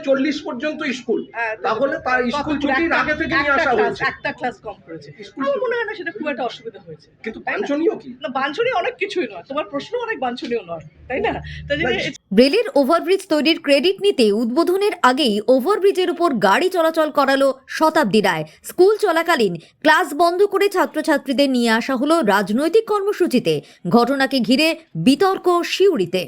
3:40 পর্যন্ত স্কুল, তাহলে তার স্কুল ছুটির আগে থেকে নিয়ে আসা হয়েছে। একটা ক্লাস কম করেছে, আমার মনে হয় না সেটা খুব একটা অসুবিধা হয়েছে। কিন্তু বাঞ্ছনীয় কি না, বাঞ্ছনীয় অনেক কিছুই নয়, তোমার প্রশ্ন অনেক বাঞ্ছনীয় নয়, তাই না? তাই জন্য রেলের ওভারব্রিজ তৈরির ক্রেডিট নিতে উদ্বোধনের আগেই ওভারব্রিজের উপর গাড়ি চলাচল করালো শতাব্দী রায়। স্কুল চলাকালীন ক্লাস বন্ধ করে ছাত্রছাত্রীদের নিয়ে আসা হলো রাজনৈতিক কর্মসূচিতে। ঘটনাকে ঘিরে বিতর্ক সিউড়িতে।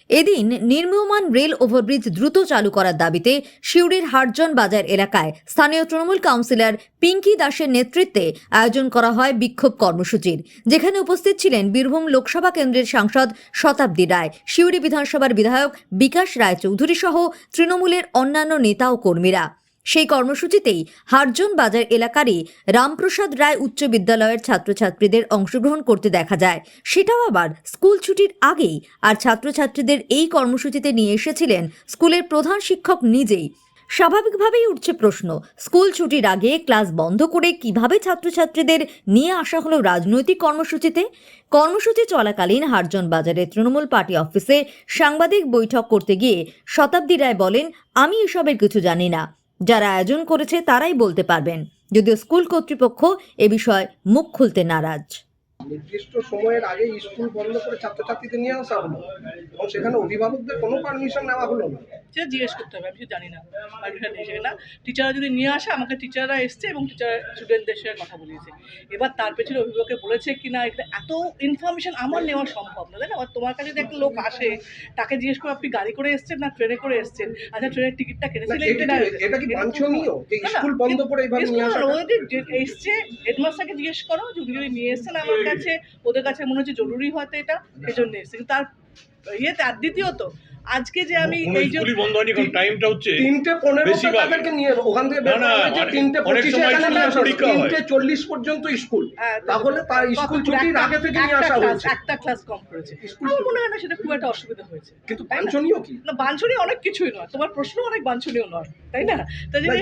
এদিন নির্মীয়মান রেল ওভারব্রিজ দ্রুত চালু করার দাবিতে সিউড়ির হাটজন বাজার এলাকায় স্থানীয় তৃণমূল কাউন্সিলর পিঙ্কি দাসের নেতৃত্বে আয়োজন করা হয় বিক্ষোভ কর্মসূচির, যেখানে উপস্থিত ছিলেন বীরভূম লোকসভা কেন্দ্রের সাংসদ শতাব্দী রায়, সিউড়ি বিধানসভার বিধায়ক বিকাশ রায়চৌধুরী সহ তৃণমূলের অন্যান্য নেতা ও কর্মীরা। সেই কর্মসূচিতেই হাটজন বাজার এলাকারই রামপ্রসাদ রায় উচ্চ বিদ্যালয়ের ছাত্রছাত্রীদের অংশগ্রহণ করতে দেখা যায়, সেটাও আবার স্কুল ছুটির আগেই। আর ছাত্রছাত্রীদের এই কর্মসূচিতে নিয়ে এসেছিলেন স্কুলের প্রধান শিক্ষক নিজেই। স্বাভাবিকভাবেই উঠছে প্রশ্ন, স্কুল ছুটির আগে ক্লাস বন্ধ করে কিভাবে ছাত্রছাত্রীদের নিয়ে আসা হলো রাজনৈতিক কর্মসূচিতে? কর্মসূচি চলাকালীন হাটজন বাজারের তৃণমূল পার্টি অফিসে সাংবাদিক বৈঠক করতে গিয়ে শতাব্দী রায় বলেন, আমি এসবের কিছু জানি না, যারা আয়োজন করেছে তারাই বলতে পারবেন। যদিও স্কুল কর্তৃপক্ষ এ বিষয়ে মুখ খুলতে নারাজ। নির্দিষ্ট সময়ের আগে স্কুল বন্ধ করে ছাত্রছাত্রীদের নিয়ে আসা হলো এবং সেখানে অভিভাবকদের কোনো পারমিশন নেওয়া হলো না। সেটা জিজ্ঞেস করতে হবে, আমি জানি না পারমিশন নিয়েছে না। টিচাররা যদি নিয়ে আসে, আমাকে টিচাররা এসছে এবং টিচার স্টুডেন্টদের সাথে কথা বলিয়েছে। এবার তার পেছনে অভিভাবকে বলেছে কি না, এত ইনফরমেশন আমার নেওয়া সম্ভব না, তাই না? আবার তোমার কাছে যদি একটা লোক আসে, তাকে জিজ্ঞেস করে আপনি গাড়ি করে এসছেন না ট্রেনে করে এসছেন, আচ্ছা ট্রেনের টিকিটটা কেটেছিলেন, এটা কি বাঞ্ছনীয় যে স্কুল বন্ধ করে এইভাবে নিয়ে আসা? এসছে হেডমাস্টারকে জিজ্ঞেস করো, যদি নিয়ে এসছেন আমার কাছে, ওদের কাছে মনে হচ্ছে জরুরি হয়তো এটা, সেই জন্য এসছে। কিন্তু তার ইয়েতে আর দ্বিতীয়ত আজকে যে আমি এই যে বন্ধ হয়নি, কারণ টাইমটা হচ্ছে 3:15 তাদেরকে নিয়ে ওখান থেকে বের করা হয়েছে, 3:25 এখানে নিয়ে আসা হয়েছে, 3:40 পর্যন্ত স্কুল, তাহলে তার স্কুল ছুটির আগে থেকে নিয়ে আসা হয়েছে। একটা ক্লাস কম করেছে, আমার মনে হয় না সেটা খুব একটা অসুবিধা হয়েছে। কিন্তু বাঞ্ছনীয় কি? না, বাঞ্ছনীয় অনেক কিছুই নয়, তোমার প্রশ্ন অনেক বাঞ্ছনীয় নয়, তাই না? তাই জন্য